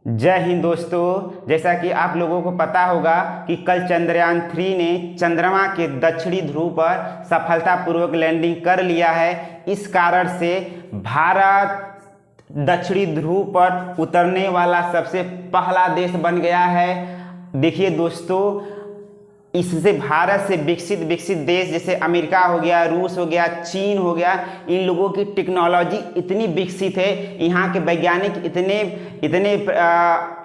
जय हिंद दोस्तों। जैसा कि आप लोगों को पता होगा कि कल चंद्रयान 3 ने चंद्रमा के दक्षिणी ध्रुव पर सफलतापूर्वक लैंडिंग कर लिया है। इस कारण से भारत दक्षिणी ध्रुव पर उतरने वाला सबसे पहला देश बन गया है। देखिए दोस्तों, इससे भारत से विकसित देश जैसे अमेरिका हो गया, रूस हो गया, चीन हो गया, इन लोगों की टेक्नोलॉजी इतनी विकसित है, यहाँ के वैज्ञानिक इतने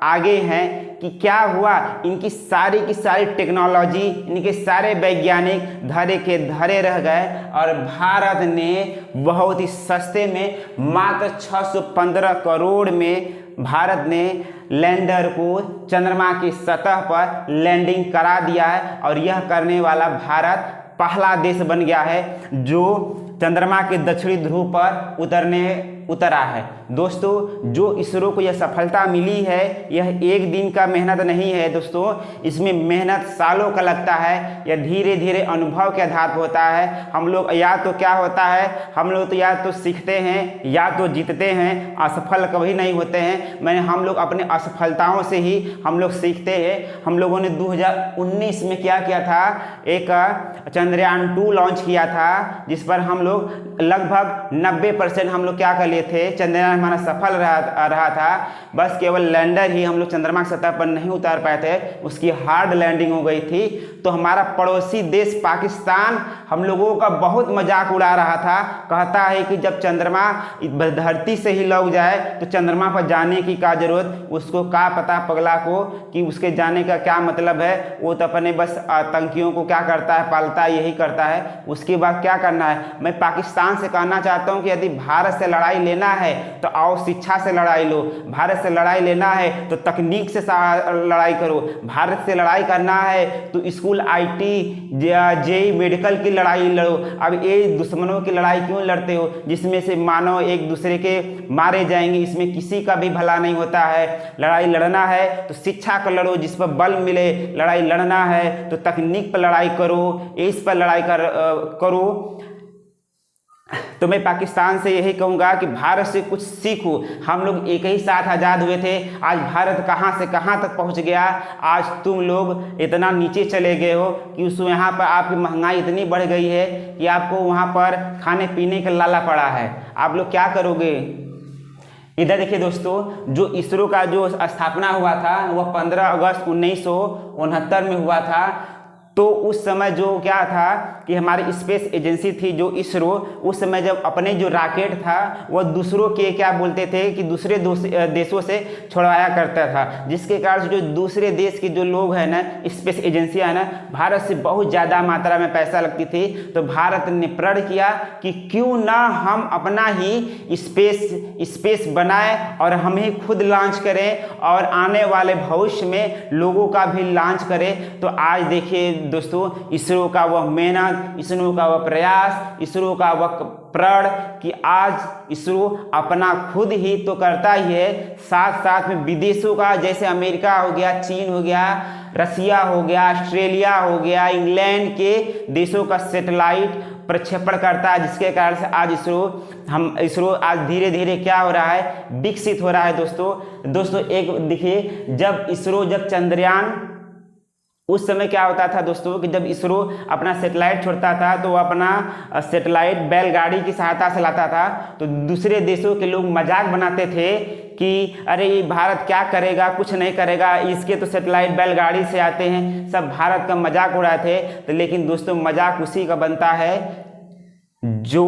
आगे हैं कि क्या हुआ, इनकी सारी टेक्नोलॉजी, इनके सारे वैज्ञानिक धरे के धरे रह गए और भारत ने बहुत ही सस्ते में मात्र 615 करोड़ में भारत ने लैंडर को चंद्रमा की सतह पर लैंडिंग करा दिया है। और यह करने वाला भारत पहला देश बन गया है जो चंद्रमा के दक्षिणी ध्रुव पर उतरा है। दोस्तों, जो इसरो को यह सफलता मिली है, यह एक दिन का मेहनत नहीं है दोस्तों, इसमें मेहनत सालों का लगता है। यह धीरे धीरे अनुभव के आधार पर होता है। हम लोग या तो क्या होता है, हम लोग तो या तो सीखते हैं या तो जीतते हैं, असफल कभी नहीं होते हैं। हम लोग अपने असफलताओं से ही हम लोग सीखते हैं। हम लोगों ने 2019 में क्या किया था, एक चंद्रयान 2 लॉन्च किया था, जिस पर हम लोग लगभग 90% हम लोग क्या कर लिए थे, चंद्रयान हमारा सफल रहा था। बस केवल लैंडर ही हम लोग चंद्रमा की सतह पर नहीं उतार पाए थे, उसकी हार्ड लैंडिंग हो गई थी। तो हमारा पड़ोसी देश पाकिस्तान हम लोगों का बहुत मजाक उड़ा रहा था, कहता है कि जब चंद्रमा धरती से ही लग जाए तो चंद्रमा पर जाने की क्या जरूरत, उसको क्या पता पगला को कि उसके जाने का क्या मतलब है। वो तो अपने बस आतंकियों को क्या करता है, पालता है, यही करता है, उसके बाद क्या करना है। मैं पाकिस्तान से कहना चाहता हूं कि यदि भारत से लड़ाई लेना है तो आओ शिक्षा से लड़ाई लो, भारत से लड़ाई लेना है तो तकनीक से लड़ाई करो, भारत से लड़ाई करना है तो स्कूल, IT, जेई, मेडिकल की लड़ाई लड़ो। अब ये दुश्मनों की लड़ाई क्यों लड़ते हो जिसमें से मानव एक दूसरे के मारे जाएंगे, इसमें किसी का भी भला नहीं होता है। लड़ाई लड़ना है तो शिक्षा का लड़ो जिस पर बल मिले, लड़ाई लड़ना है तो तकनीक पर लड़ाई करो, इस पर लड़ाई करो। तो मैं पाकिस्तान से यही कहूँगा कि भारत से कुछ सीखो। हम लोग एक ही साथ आज़ाद हुए थे, आज भारत कहाँ से कहाँ तक पहुँच गया। आज तुम लोग इतना नीचे चले गए हो कि उस यहाँ पर आपकी महंगाई इतनी बढ़ गई है कि आपको वहाँ पर खाने पीने का लाला पड़ा है। आप लोग क्या करोगे। इधर देखिए दोस्तों, जो इसरो का जो स्थापना हुआ था वह 15 अगस्त 1969 में हुआ था। तो उस समय जो क्या था कि हमारी स्पेस एजेंसी थी जो इसरो, उस समय जब अपने जो रॉकेट था वह दूसरों के क्या बोलते थे कि दूसरे देशों से छुड़वाया करता था, जिसके कारण जो दूसरे देश के जो लोग हैं ना, स्पेस एजेंसियां हैं ना, भारत से बहुत ज़्यादा मात्रा में पैसा लगती थी। तो भारत ने प्रण किया कि क्यों ना हम अपना ही स्पेस बनाए और हम ही खुद लॉन्च करें और आने वाले भविष्य में लोगों का भी लॉन्च करें। तो आज देखिए दोस्तों, इसरो का वह मेहनत, इसरो का वह प्रयास, इसरो का वह प्रण कि आज इसरो अपना खुद ही तो करता ही है, साथ साथ में विदेशों का, जैसे अमेरिका हो गया, चीन हो गया, रसिया हो गया, ऑस्ट्रेलिया हो गया, इंग्लैंड के देशों का सैटेलाइट प्रक्षेपण करता है, जिसके कारण से आज इसरो आज धीरे धीरे क्या हो रहा है, विकसित हो रहा है। दोस्तों एक देखिए, जब चंद्रयान, उस समय क्या होता था दोस्तों कि जब इसरो अपना सैटेलाइट छोड़ता था तो वो अपना सैटेलाइट बैलगाड़ी की सहायता से लाता था। तो दूसरे देशों के लोग मजाक बनाते थे कि अरे ये भारत क्या करेगा, कुछ नहीं करेगा, इसके तो सैटेलाइट बैलगाड़ी से आते हैं, सब भारत का मजाक उड़ाए थे। तो लेकिन दोस्तों, मजाक उसी का बनता है जो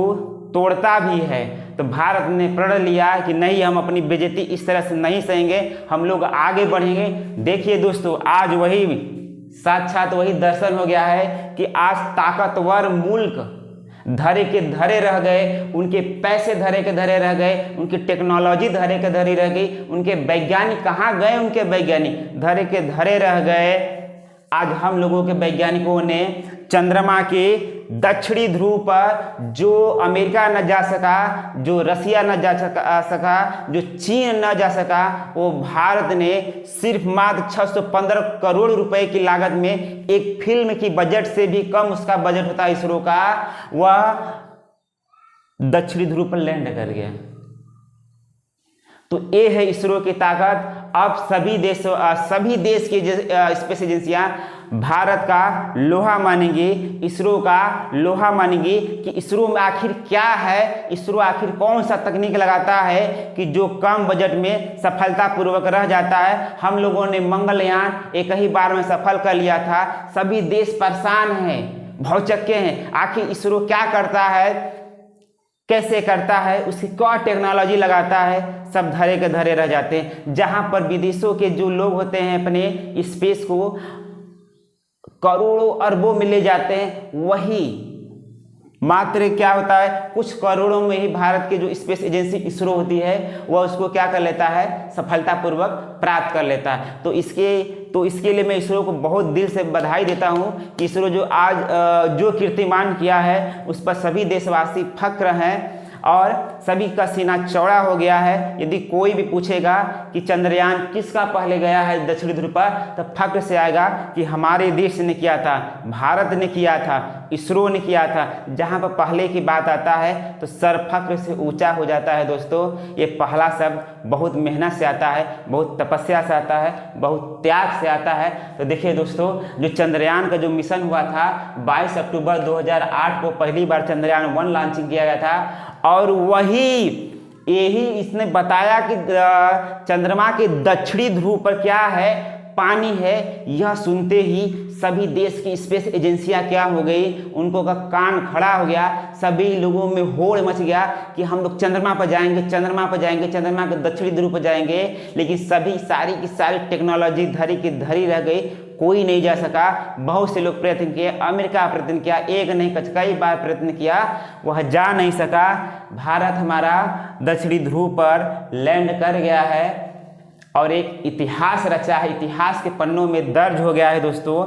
तोड़ता भी है। तो भारत ने प्रण लिया कि नहीं, हम अपनी बेइज्जती इस तरह से नहीं सहेंगे, हम लोग आगे बढ़ेंगे। देखिए दोस्तों, आज वही साक्षात वही दर्शन हो गया है कि आज ताकतवर मुल्क धरे के धरे रह गए, उनके पैसे धरे के धरे रह गए, उनकी टेक्नोलॉजी धरे के धरे रह गई, उनके वैज्ञानिक कहाँ गए, उनके वैज्ञानिक धरे के धरे रह गए। आज हम लोगों के वैज्ञानिकों ने चंद्रमा के दक्षिणी ध्रुव पर, जो अमेरिका न जा सका, जो रसिया न जा सका, जो चीन न जा सका, वो भारत ने सिर्फ मात्र 615 करोड़ रुपए की लागत में, एक फिल्म की बजट से भी कम उसका बजट होता है इसरो का, वह दक्षिणी ध्रुव पर लैंड कर गया। तो ये है इसरो की ताकत। अब सभी देश की स्पेस एजेंसियां भारत का लोहा मानेंगी, इसरो का लोहा मानेंगी कि इसरो में आखिर क्या है, इसरो आखिर कौन सा तकनीक लगाता है कि जो कम बजट में सफलतापूर्वक रह जाता है। हम लोगों ने मंगलयान एक ही बार में सफल कर लिया था, सभी देश परेशान हैं, भौचक्के हैं, आखिर इसरो क्या करता है, कैसे करता है, उसकी क्या टेक्नोलॉजी लगाता है, सब धरे के धरे रह जाते हैं। जहां पर विदेशों के जो लोग होते हैं अपने स्पेस को करोड़ों अरबों में ले जाते हैं, वही मात्र क्या होता है कुछ करोड़ों में ही भारत की जो स्पेस एजेंसी इसरो होती है वह उसको क्या कर लेता है, सफलतापूर्वक प्राप्त कर लेता है। तो इसके लिए मैं इसरो को बहुत दिल से बधाई देता हूं कि इसरो जो आज जो कीर्तिमान किया है उस पर सभी देशवासी फख्र हैं और सभी का सीना चौड़ा हो गया है। यदि कोई भी पूछेगा कि चंद्रयान किसका पहले गया है दक्षिणी ध्रुव पर, तो फख्र से आएगा कि हमारे देश ने किया था, भारत ने किया था, इसरो ने किया था। जहां पर पहले की बात आता है तो सर फख्र से ऊंचा हो जाता है। दोस्तों, ये पहला शब्द बहुत मेहनत से आता है, बहुत तपस्या से आता है, बहुत त्याग से आता है। तो देखिए दोस्तों, जो चंद्रयान का जो मिशन हुआ था 22 अक्टूबर 2008 को पहली बार चंद्रयान 1 लॉन्चिंग किया गया था और यही इसने बताया कि चंद्रमा के दक्षिणी ध्रुव पर क्या है, पानी है। यह सुनते ही सभी देश की स्पेस एजेंसियां क्या हो गई, उनको का कान खड़ा हो गया, सभी लोगों में होड़ मच गया कि हम लोग चंद्रमा पर जाएंगे, चंद्रमा पर जाएंगे, चंद्रमा के दक्षिणी ध्रुव पर जाएंगे। लेकिन सभी सारी की सारी टेक्नोलॉजी धरी की धरी रह गई, कोई नहीं जा सका। बहुत से लोग प्रयत्न किए, अमेरिका प्रयत्न किया, एक नहीं कई बार प्रयत्न किया, वह जा नहीं सका। भारत हमारा दक्षिणी ध्रुव पर लैंड कर गया है और एक इतिहास रचा है, इतिहास के पन्नों में दर्ज हो गया है। दोस्तों,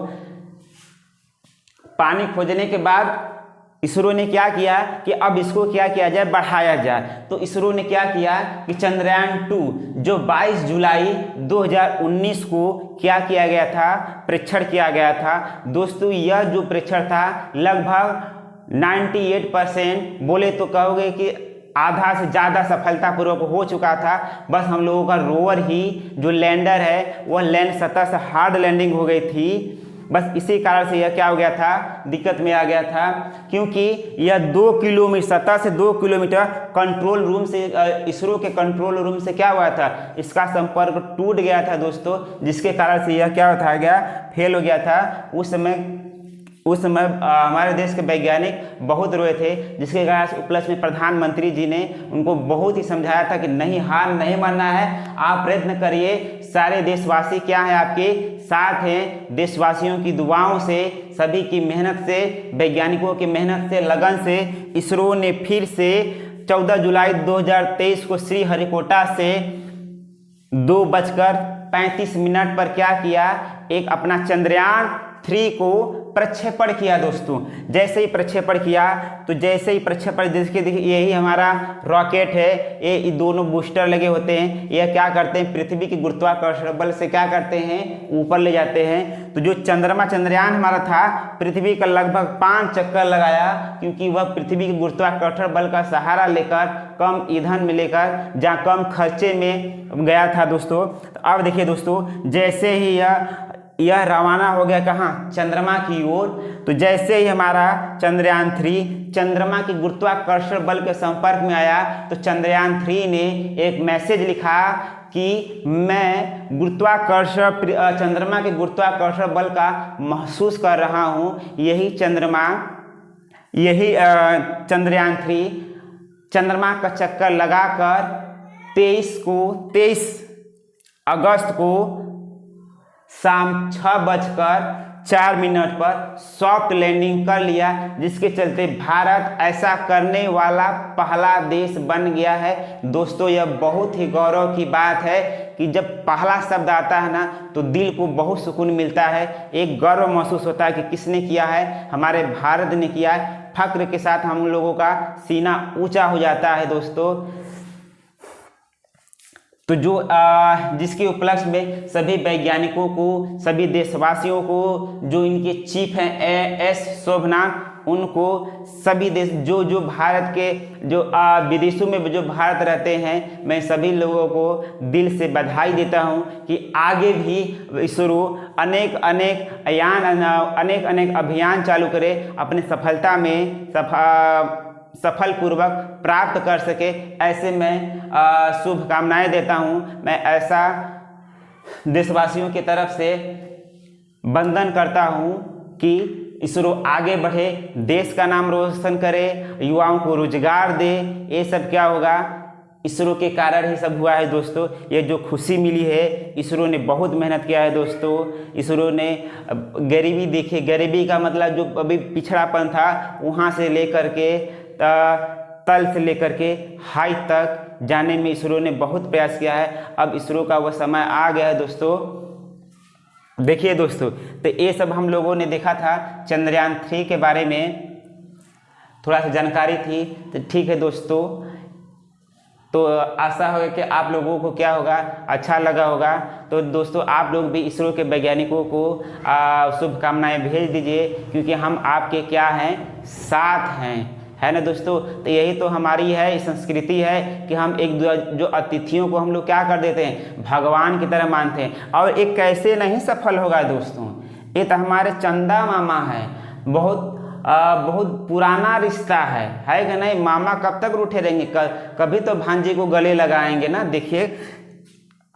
पानी खोजने के बाद इसरो ने क्या किया कि अब इसको क्या किया जाए, बढ़ाया जाए। तो इसरो ने क्या किया कि चंद्रयान 2 जो 22 जुलाई 2019 को क्या किया गया था, परीक्षण किया गया था। दोस्तों, यह जो परीक्षण था लगभग 98% बोले तो कहोगे कि आधा से ज़्यादा सफलतापूर्वक हो चुका था। बस हम लोगों का रोवर ही जो लैंडर है वह लैंड सतह से हार्ड लैंडिंग हो गई थी। बस इसी कारण से यह क्या हो गया था, दिक्कत में आ गया था, क्योंकि यह 2 किलोमीटर सतह से 2 किलोमीटर कंट्रोल रूम से इसरो के कंट्रोल रूम से क्या हुआ था, इसका संपर्क टूट गया था दोस्तों, जिसके कारण से यह क्या होता गया, फेल हो गया था। उस समय हमारे देश के वैज्ञानिक बहुत रोए थे, जिसके कारण उपलक्ष्य में प्रधानमंत्री जी ने उनको बहुत ही समझाया था कि नहीं, हार नहीं मानना है, आप प्रयत्न करिए। सारे देशवासी क्या हैं, आपके साथ हैं। देशवासियों की दुआओं से, सभी की मेहनत से, वैज्ञानिकों की मेहनत से, लगन से इसरो ने फिर से 14 जुलाई 2023 को श्रीहरिकोटा से 2:35 पर क्या किया, एक अपना चंद्रयान 3 को प्रक्षेपण किया। दोस्तों, जैसे ही प्रक्षेपण किया तो जैसे ही प्रक्षेपण, देखिए यही हमारा रॉकेट है, ये दोनों बूस्टर लगे होते हैं, यह क्या करते हैं, पृथ्वी के गुरुत्वाकर्षण बल से क्या करते हैं, ऊपर ले जाते हैं। तो जो चंद्रयान हमारा था, पृथ्वी का लगभग 5 चक्कर लगाया, क्योंकि वह पृथ्वी के गुरुत्वाकर्षण बल का सहारा लेकर, कम ईंधन में लेकर, जहाँ कम खर्चे में गया था। दोस्तों, तो अब देखिए दोस्तों, जैसे ही यह रवाना हो गया कहाँ, चंद्रमा की ओर। तो जैसे ही हमारा चंद्रयान 3 चंद्रमा के गुरुत्वाकर्षण बल के संपर्क में आया, तो चंद्रयान 3 ने एक मैसेज लिखा कि मैं चंद्रमा के गुरुत्वाकर्षण बल का महसूस कर रहा हूँ। यही चंद्रयान 3 चंद्रमा का चक्कर लगाकर 23 अगस्त को शाम 6:04 पर सॉफ्ट लैंडिंग कर लिया, जिसके चलते भारत ऐसा करने वाला पहला देश बन गया है। दोस्तों, यह बहुत ही गौरव की बात है कि जब पहला शब्द आता है ना, तो दिल को बहुत सुकून मिलता है, एक गर्व महसूस होता है कि किसने किया है, हमारे भारत ने किया है। फख्र के साथ हम लोगों का सीना ऊंचा हो जाता है। दोस्तों, तो जो जिसके उपलक्ष्य में सभी वैज्ञानिकों को, सभी देशवासियों को, जो इनके चीफ हैं एस शोभनाथ, उनको सभी देश जो जो भारत के जो विदेशों में जो भारत रहते हैं, मैं सभी लोगों को दिल से बधाई देता हूं कि आगे भी इसरो अनेक अनेक अभियान चालू करे, अपने सफलता में सफल पूर्वक प्राप्त कर सके। ऐसे मैं शुभकामनाएं देता हूं। मैं ऐसा देशवासियों की तरफ से वंदन करता हूं कि इसरो आगे बढ़े, देश का नाम रोशन करे, युवाओं को रोजगार दे। ये सब क्या होगा, इसरो के कारण ही सब हुआ है दोस्तों। ये जो खुशी मिली है, इसरो ने बहुत मेहनत किया है दोस्तों। इसरो ने गरीबी देखी, गरीबी का मतलब जो अभी पिछड़ापन था वहाँ से लेकर के तल से लेकर के हाई तक जाने में इसरो ने बहुत प्रयास किया है। अब इसरो का वह समय आ गया है दोस्तों। देखिए दोस्तों, तो ये सब हम लोगों ने देखा था चंद्रयान 3 के बारे में, थोड़ा सा जानकारी थी। तो ठीक है दोस्तों, तो आशा होगा कि आप लोगों को क्या होगा, अच्छा लगा होगा। तो दोस्तों आप लोग भी इसरो के वैज्ञानिकों को शुभकामनाएं भेज दीजिए, क्योंकि हम आपके क्या हैं, साथ हैं, है ना दोस्तों। तो यही तो हमारी है संस्कृति है कि हम एक जो अतिथियों को हम लोग क्या कर देते हैं, भगवान की तरह मानते हैं। और एक कैसे नहीं सफल होगा दोस्तों, ये तो हमारे चंदा मामा है, बहुत पुराना रिश्ता है कि नहीं। मामा कब तक रूठे रहेंगे, कभी तो भांजे को गले लगाएंगे ना। देखिए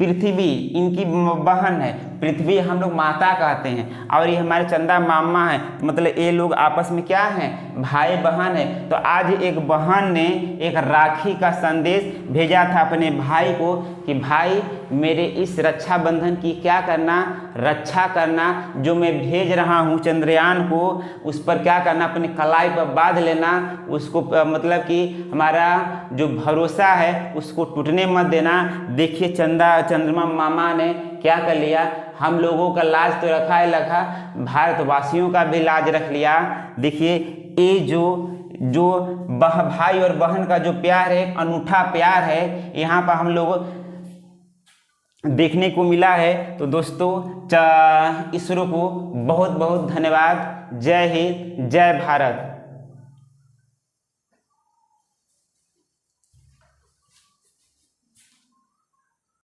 पृथ्वी इनकी बहन है, पृथ्वी हम लोग माता कहते हैं, और ये हमारे चंदा मामा है, मतलब ये लोग आपस में क्या हैं, भाई बहन है। तो आज एक बहन ने एक राखी का संदेश भेजा था अपने भाई को कि भाई मेरे इस रक्षाबंधन की क्या करना, रक्षा करना। जो मैं भेज रहा हूँ चंद्रयान को, उस पर क्या करना, अपने कलाई पर बांध लेना उसको, मतलब कि हमारा जो भरोसा है उसको टूटने मत देना। देखिए चंद्रमा मामा ने क्या कर लिया, हम लोगों का लाज तो रखा है रखा, भारतवासियों का भी लाज रख लिया। देखिए ये जो भाई और बहन का जो प्यार है, अनूठा प्यार है, यहाँ पर हम लोग देखने को मिला है। तो दोस्तों इसरो को बहुत बहुत धन्यवाद। जय हिंद, जय भारत।